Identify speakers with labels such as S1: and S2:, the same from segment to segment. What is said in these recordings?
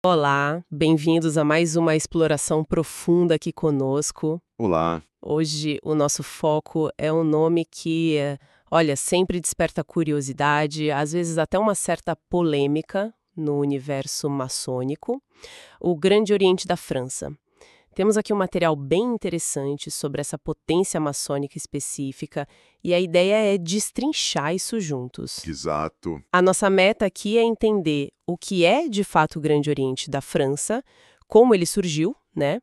S1: Olá, bem-vindos a mais uma exploração profunda aqui conosco.
S2: Olá.
S1: Hoje o nosso foco é um nome que, olha, sempre desperta curiosidade, às vezes até uma certa polêmica no universo maçônico, o Grande Oriente da França. Temos aqui um material bem interessante sobre essa potência maçônica específica e a ideia é destrinchar isso juntos.
S2: Exato.
S1: A nossa meta aqui é entender o que é de fato o Grande Oriente da França, como ele surgiu, né?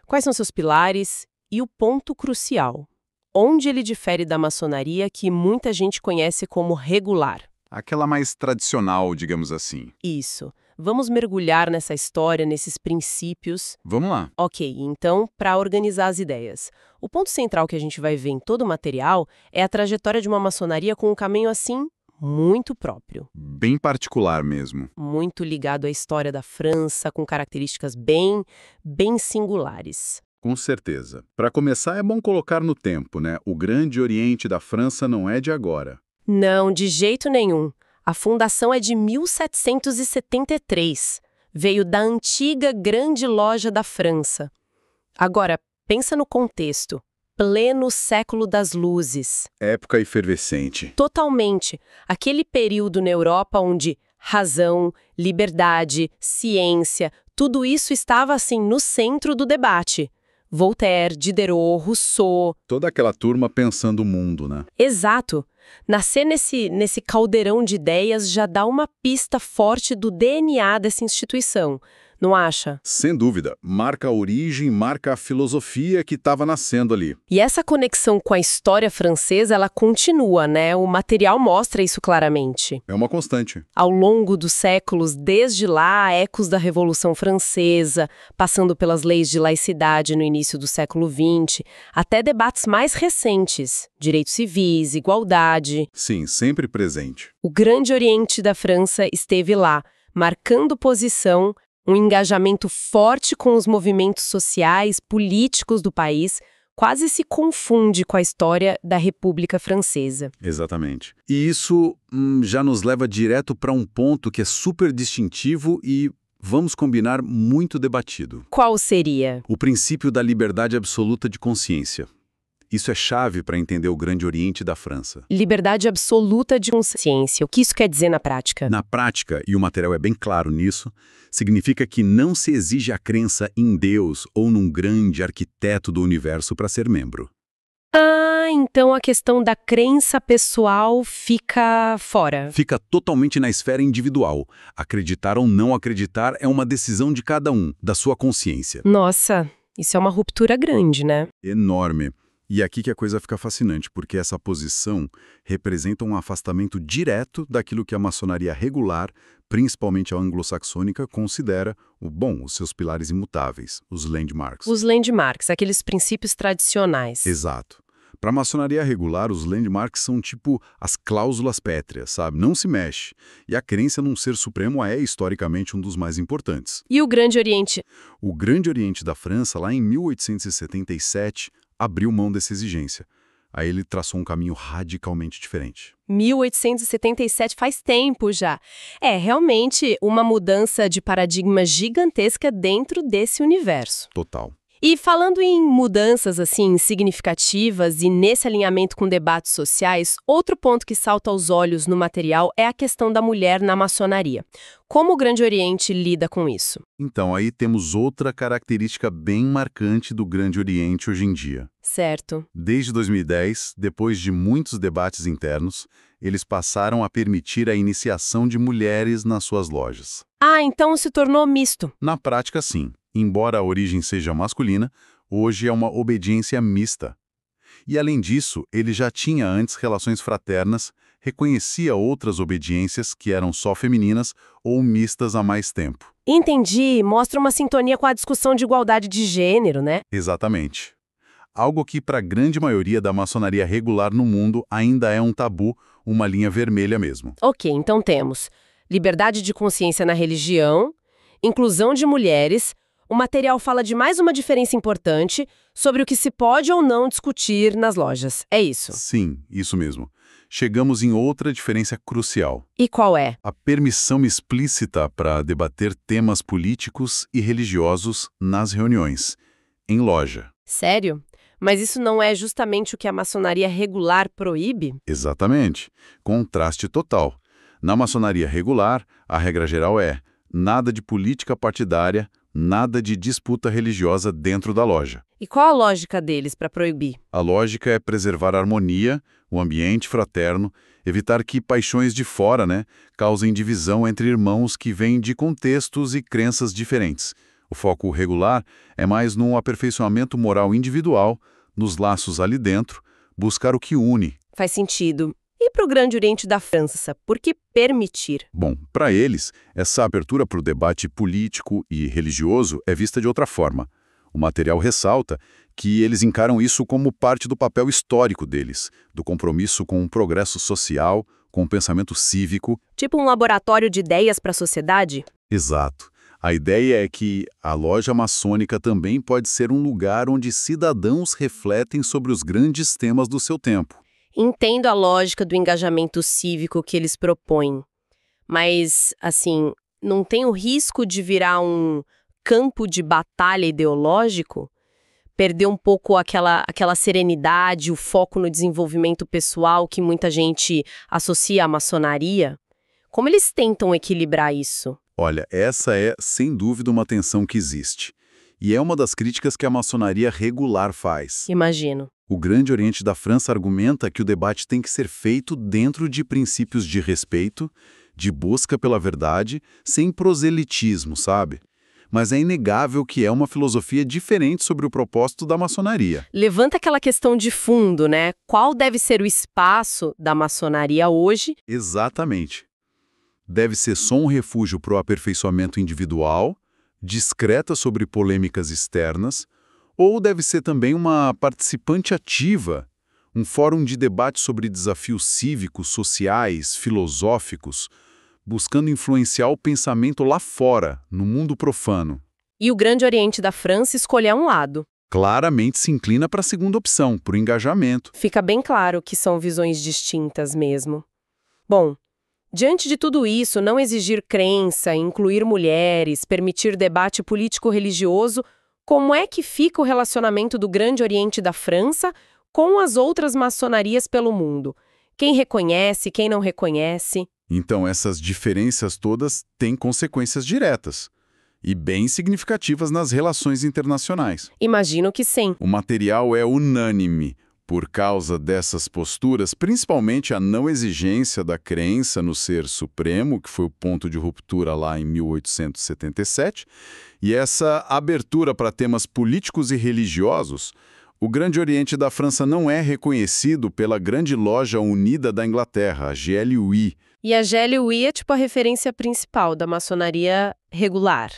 S1: Quais são seus pilares e o ponto crucial, onde ele difere da maçonaria que muita gente conhece como regular.
S2: Aquela mais tradicional, digamos assim.
S1: Isso. Vamos mergulhar nessa história, nesses princípios.
S2: Vamos lá.
S1: Ok, então, para organizar as ideias. O ponto central que a gente vai ver em todo o material é a trajetória de uma maçonaria com um caminho assim muito próprio.
S2: Bem particular mesmo.
S1: Muito ligado à história da França, com características bem singulares.
S2: Com certeza. Para começar, é bom colocar no tempo, né? O Grande Oriente da França não é de agora.
S1: Não, de jeito nenhum. A fundação é de 1773. Veio da antiga Grande Loja da França. Agora, pensa no contexto. Pleno século das luzes.
S2: Época efervescente.
S1: Totalmente. Aquele período na Europa onde razão, liberdade, ciência, tudo isso estava assim no centro do debate. Voltaire, Diderot, Rousseau.
S2: Toda aquela turma pensando o mundo, né?
S1: Exato. Nascer nesse caldeirão de ideias já dá uma pista forte do DNA dessa instituição, não acha?
S2: Sem dúvida. Marca a origem, marca a filosofia que estava nascendo ali.
S1: E essa conexão com a história francesa, ela continua, né? O material mostra isso claramente.
S2: É uma constante.
S1: Ao longo dos séculos, desde lá, ecos da Revolução Francesa, passando pelas leis de laicidade no início do século XX, até debates mais recentes, direitos civis, igualdade.
S2: Sim, sempre presente.
S1: O Grande Oriente da França esteve lá, marcando posição, um engajamento forte com os movimentos sociais, políticos do país, quase se confunde com a história da República Francesa.
S2: Exatamente. E isso já nos leva direto para um ponto que é super distintivo e, vamos combinar, muito debatido.
S1: Qual seria?
S2: O princípio da liberdade absoluta de consciência. Isso é chave para entender o Grande Oriente da França.
S1: Liberdade absoluta de consciência. O que isso quer dizer na prática?
S2: Na prática, e o material é bem claro nisso, significa que não se exige a crença em Deus ou num grande arquiteto do universo para ser membro.
S1: Ah, então a questão da crença pessoal fica fora.
S2: Fica totalmente na esfera individual. Acreditar ou não acreditar é uma decisão de cada um, da sua consciência.
S1: Nossa, isso é uma ruptura grande, né?
S2: Enorme. E aqui que a coisa fica fascinante, porque essa posição representa um afastamento direto daquilo que a maçonaria regular, principalmente a anglo-saxônica, considera os seus pilares imutáveis, os landmarks.
S1: Os landmarks, aqueles princípios tradicionais.
S2: Exato. Para a maçonaria regular, os landmarks são tipo as cláusulas pétreas, sabe? Não se mexe. E a crença num ser supremo é, historicamente, um dos mais importantes.
S1: E o Grande Oriente?
S2: O Grande Oriente da França, lá em 1877, abriu mão dessa exigência. Aí ele traçou um caminho radicalmente diferente.
S1: 1877 faz tempo já. É realmente uma mudança de paradigma gigantesca dentro desse universo.
S2: Total.
S1: E falando em mudanças assim significativas e nesse alinhamento com debates sociais, outro ponto que salta aos olhos no material é a questão da mulher na maçonaria. Como o Grande Oriente lida com isso?
S2: Então, aí temos outra característica bem marcante do Grande Oriente hoje em dia.
S1: Certo.
S2: Desde 2010, depois de muitos debates internos, eles passaram a permitir a iniciação de mulheres nas suas lojas.
S1: Ah, então se tornou misto.
S2: Na prática, sim. Embora a origem seja masculina, hoje é uma obediência mista. E, além disso, ele já tinha antes relações fraternas, reconhecia outras obediências que eram só femininas ou mistas há mais tempo.
S1: Entendi. Mostra uma sintonia com a discussão de igualdade de gênero, né?
S2: Exatamente. Algo que, para a grande maioria da maçonaria regular no mundo, ainda é um tabu, uma linha vermelha mesmo.
S1: Ok, então temos liberdade de consciência na religião, inclusão de mulheres. O material fala de mais uma diferença importante sobre o que se pode ou não discutir nas lojas. É isso.
S2: Sim, isso mesmo. chegamos em outra diferença crucial.
S1: E qual é?
S2: A permissão explícita para debater temas políticos e religiosos nas reuniões, em loja.
S1: Sério? Mas isso não é justamente o que a maçonaria regular proíbe?
S2: Exatamente. Contraste total. Na maçonaria regular, a regra geral é nada de política partidária, nada de disputa religiosa dentro da loja.
S1: E qual a lógica deles para proibir?
S2: A lógica é preservar a harmonia, o ambiente fraterno, evitar que paixões de fora, causem divisão entre irmãos que vêm de contextos e crenças diferentes. O foco regular é mais no aperfeiçoamento moral individual, nos laços ali dentro, buscar o que une.
S1: Faz sentido. E para o Grande Oriente da França, por que permitir?
S2: Bom, para eles, essa abertura para o debate político e religioso é vista de outra forma. O material ressalta que eles encaram isso como parte do papel histórico deles, do compromisso com o progresso social, com o pensamento cívico.
S1: Tipo um laboratório de ideias para a sociedade?
S2: Exato. A ideia é que a loja maçônica também pode ser um lugar onde cidadãos refletem sobre os grandes temas do seu tempo.
S1: Entendo a lógica do engajamento cívico que eles propõem. Mas, assim, não tem o risco de virar um campo de batalha ideológico? Perder um pouco aquela serenidade, o foco no desenvolvimento pessoal que muita gente associa à maçonaria? Como eles tentam equilibrar isso?
S2: Olha, essa é, sem dúvida, uma tensão que existe. E é uma das críticas que a maçonaria regular faz.
S1: Imagino.
S2: O Grande Oriente da França argumenta que o debate tem que ser feito dentro de princípios de respeito, de busca pela verdade, sem proselitismo, sabe? Mas é inegável que é uma filosofia diferente sobre o propósito da maçonaria.
S1: Levanta aquela questão de fundo, né? Qual deve ser o espaço da maçonaria hoje?
S2: Exatamente. Deve ser só um refúgio para o aperfeiçoamento individual, discreta sobre polêmicas externas, ou deve ser também uma participante ativa, um fórum de debate sobre desafios cívicos, sociais, filosóficos, buscando influenciar o pensamento lá fora, no mundo profano.
S1: E o Grande Oriente da França escolher um lado.
S2: Claramente se inclina para a segunda opção, para o engajamento.
S1: Fica bem claro que são visões distintas mesmo. Bom, diante de tudo isso, não exigir crença, incluir mulheres, permitir debate político-religioso, como é que fica o relacionamento do Grande Oriente da França com as outras maçonarias pelo mundo? Quem reconhece, quem não reconhece?
S2: Então, essas diferenças todas têm consequências diretas e bem significativas nas relações internacionais.
S1: Imagino que sim.
S2: O material é unânime por causa dessas posturas, principalmente a não exigência da crença no Ser Supremo, que foi o ponto de ruptura lá em 1877, e essa abertura para temas políticos e religiosos. O Grande Oriente da França não é reconhecido pela Grande Loja Unida da Inglaterra, a GLUI.
S1: E a GLUI é tipo a referência principal da maçonaria regular,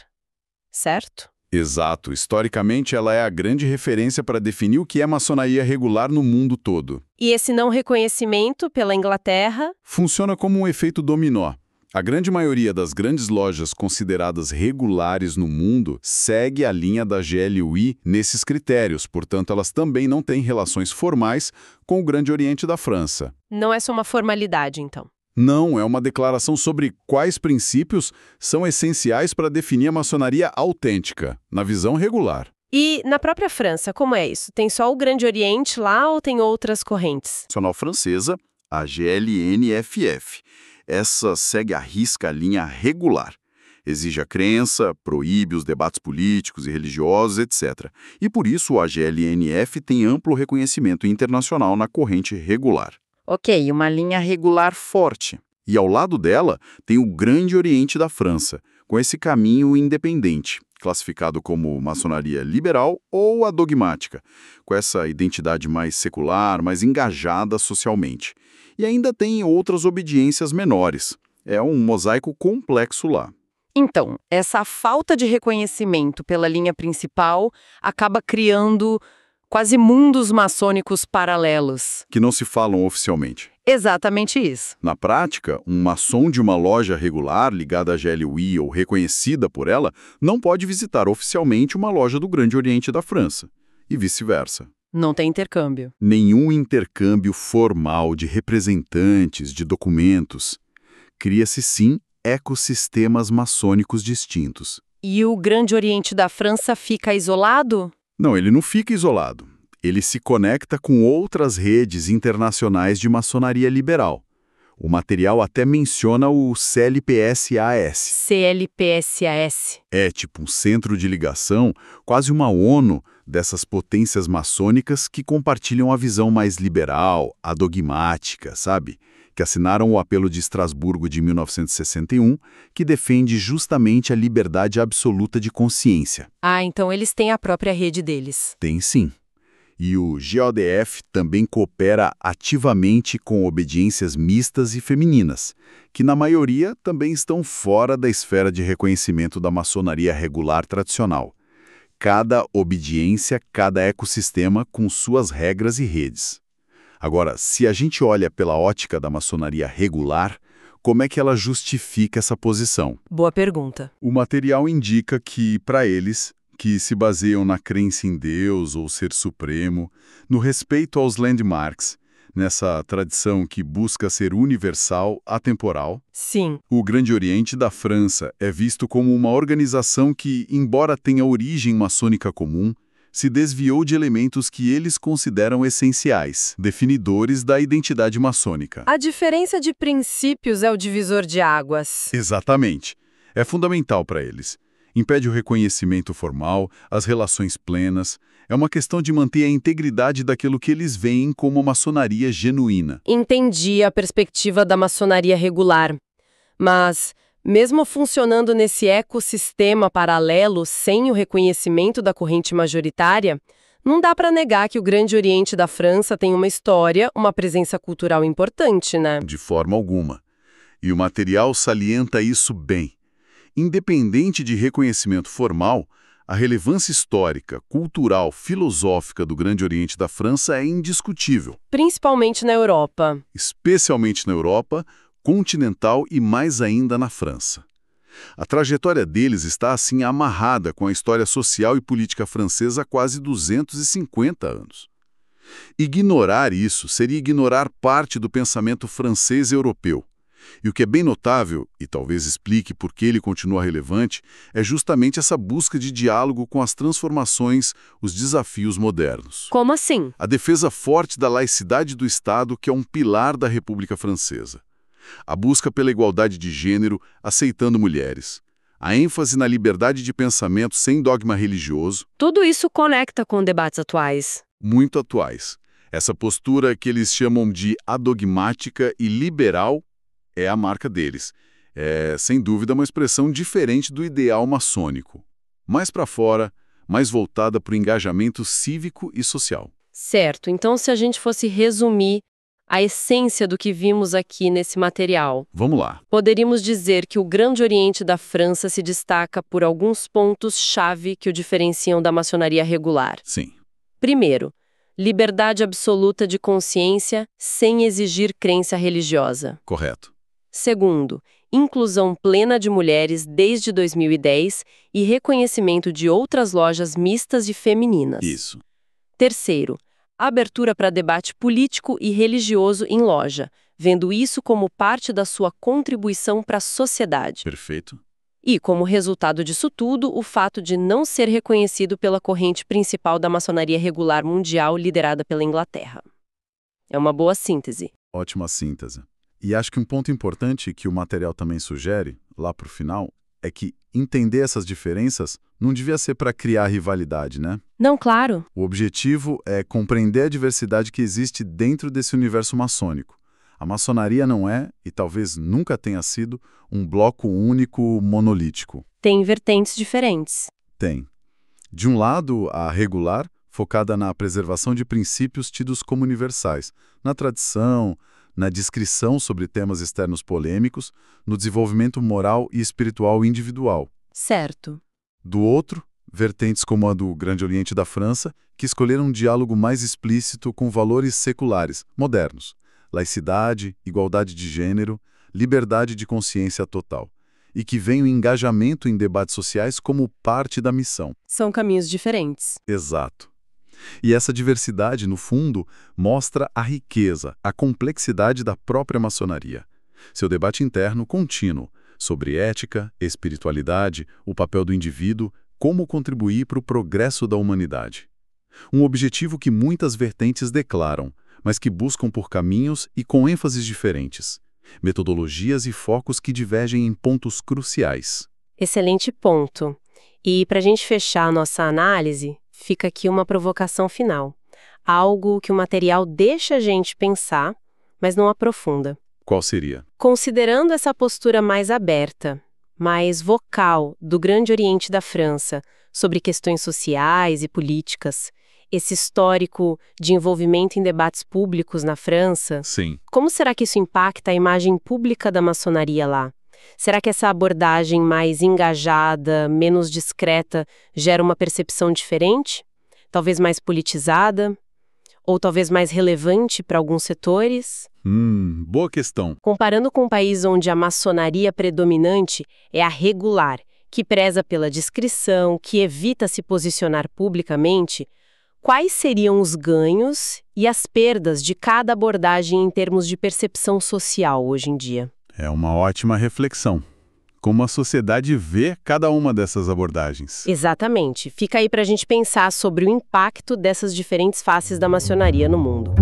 S1: certo?
S2: Exato. Historicamente, ela é a grande referência para definir o que é maçonaria regular no mundo todo.
S1: E esse não reconhecimento pela Inglaterra?
S2: Funciona como um efeito dominó. A grande maioria das grandes lojas consideradas regulares no mundo segue a linha da GLUI nesses critérios, portanto, elas também não têm relações formais com o Grande Oriente da França.
S1: Não é só uma formalidade, então.
S2: Não, é uma declaração sobre quais princípios são essenciais para definir a maçonaria autêntica, na visão regular.
S1: E na própria França, como é isso? Tem só o Grande Oriente lá ou tem outras correntes?
S2: Nacional francesa, a GLNFF. Essa segue à risca a linha regular. Exige a crença, proíbe os debates políticos e religiosos, etc. E por isso a GLNF tem amplo reconhecimento internacional na corrente regular.
S3: Ok, uma linha regular forte.
S2: E ao lado dela tem o Grande Oriente da França, com esse caminho independente, classificado como maçonaria liberal ou adogmática, com essa identidade mais secular, mais engajada socialmente. E ainda tem outras obediências menores. É um mosaico complexo lá.
S3: Então, essa falta de reconhecimento pela linha principal acaba criando quase mundos maçônicos paralelos.
S2: Que não se falam oficialmente.
S3: Exatamente isso.
S2: Na prática, um maçom de uma loja regular ligada à GLUI ou reconhecida por ela não pode visitar oficialmente uma loja do Grande Oriente da França, e vice-versa.
S3: Não tem intercâmbio.
S2: Nenhum intercâmbio formal de representantes, de documentos. Cria-se, sim, ecossistemas maçônicos distintos.
S3: E o Grande Oriente da França fica isolado?
S2: Não, ele não fica isolado. Ele se conecta com outras redes internacionais de maçonaria liberal. O material até menciona o CLPSAS.
S3: CLPSAS.
S2: É tipo um centro de ligação, quase uma ONU dessas potências maçônicas que compartilham a visão mais liberal, adogmática, sabe? Que assinaram o Apelo de Estrasburgo de 1961, que defende justamente a liberdade absoluta de consciência.
S3: Ah, então eles têm a própria rede deles.
S2: Tem sim. E o GODF também coopera ativamente com obediências mistas e femininas, que na maioria também estão fora da esfera de reconhecimento da maçonaria regular tradicional. Cada obediência, cada ecossistema com suas regras e redes. Agora, se a gente olha pela ótica da maçonaria regular, como é que ela justifica essa posição?
S3: Boa pergunta.
S2: O material indica que, para eles, que se baseiam na crença em Deus ou Ser Supremo, no respeito aos landmarks, nessa tradição que busca ser universal, atemporal.
S3: Sim.
S2: O Grande Oriente da França é visto como uma organização que, embora tenha origem maçônica comum, se desviou de elementos que eles consideram essenciais, definidores da identidade maçônica.
S3: A diferença de princípios é o divisor de águas.
S2: Exatamente. É fundamental para eles. Impede o reconhecimento formal, as relações plenas. É uma questão de manter a integridade daquilo que eles veem como maçonaria genuína.
S3: Entendi a perspectiva da maçonaria regular. Mas, mesmo funcionando nesse ecossistema paralelo sem o reconhecimento da corrente majoritária, não dá para negar que o Grande Oriente da França tem uma história, uma presença cultural importante, né?
S2: De forma alguma. E o material salienta isso bem. Independente de reconhecimento formal, a relevância histórica, cultural, filosófica do Grande Oriente da França é indiscutível.
S3: Principalmente na Europa.
S2: Especialmente na Europa, continental e mais ainda na França. A trajetória deles está assim amarrada com a história social e política francesa há quase 250 anos. Ignorar isso seria ignorar parte do pensamento francês e europeu. E o que é bem notável, e talvez explique por que ele continua relevante, é justamente essa busca de diálogo com as transformações, os desafios modernos.
S3: Como assim?
S2: A defesa forte da laicidade do Estado, que é um pilar da República Francesa. A busca pela igualdade de gênero, aceitando mulheres. A ênfase na liberdade de pensamento sem dogma religioso.
S3: Tudo isso conecta com debates atuais.
S2: Muito atuais. Essa postura que eles chamam de adogmática e liberal é a marca deles. É, sem dúvida, uma expressão diferente do ideal maçônico. Mais para fora, mais voltada para o engajamento cívico e social.
S3: Certo. Então, se a gente fosse resumir a essência do que vimos aqui nesse material,
S2: Vamos lá.
S3: poderíamos dizer que o Grande Oriente da França se destaca por alguns pontos-chave que o diferenciam da maçonaria regular.
S2: Sim.
S3: Primeiro, liberdade absoluta de consciência sem exigir crença religiosa.
S2: Correto.
S3: Segundo, inclusão plena de mulheres desde 2010 e reconhecimento de outras lojas mistas e femininas.
S2: Isso.
S3: Terceiro, abertura para debate político e religioso em loja, vendo isso como parte da sua contribuição para a sociedade.
S2: Perfeito.
S3: E, como resultado disso tudo, o fato de não ser reconhecido pela corrente principal da maçonaria regular mundial liderada pela Inglaterra. É uma boa síntese.
S2: Ótima síntese. E acho que um ponto importante que o material também sugere, lá para o final, é que entender essas diferenças não devia ser para criar rivalidade, né?
S3: Não, claro.
S2: O objetivo é compreender a diversidade que existe dentro desse universo maçônico. A maçonaria não é, e talvez nunca tenha sido, um bloco único monolítico.
S3: Tem vertentes diferentes.
S2: Tem. De um lado, a regular, focada na preservação de princípios tidos como universais, na tradição, na descrição sobre temas externos polêmicos, no desenvolvimento moral e espiritual individual.
S3: Certo.
S2: Do outro, vertentes como a do Grande Oriente da França, que escolheram um diálogo mais explícito com valores seculares, modernos, laicidade, igualdade de gênero, liberdade de consciência total, e que veem o engajamento em debates sociais como parte da missão.
S3: São caminhos diferentes.
S2: Exato. E essa diversidade, no fundo, mostra a riqueza, a complexidade da própria maçonaria. Seu debate interno contínuo sobre ética, espiritualidade, o papel do indivíduo, como contribuir para o progresso da humanidade. Um objetivo que muitas vertentes declaram, mas que buscam por caminhos e com ênfases diferentes. Metodologias e focos que divergem em pontos cruciais.
S3: Excelente ponto. E para a gente fechar a nossa análise, fica aqui uma provocação final. Algo que o material deixa a gente pensar, mas não aprofunda.
S2: Qual seria?
S3: Considerando essa postura mais aberta, mais vocal do Grande Oriente da França sobre questões sociais e políticas, esse histórico de envolvimento em debates públicos na França,
S2: Sim.
S3: como será que isso impacta a imagem pública da maçonaria lá? Será que essa abordagem mais engajada, menos discreta, gera uma percepção diferente? Talvez mais politizada? Ou talvez mais relevante para alguns setores?
S2: Boa questão.
S3: Comparando com um país onde a maçonaria predominante é a regular, que preza pela discrição, que evita se posicionar publicamente, quais seriam os ganhos e as perdas de cada abordagem em termos de percepção social hoje em dia?
S2: É uma ótima reflexão. Como a sociedade vê cada uma dessas abordagens.
S3: Exatamente. Fica aí para a gente pensar sobre o impacto dessas diferentes faces da maçonaria no mundo.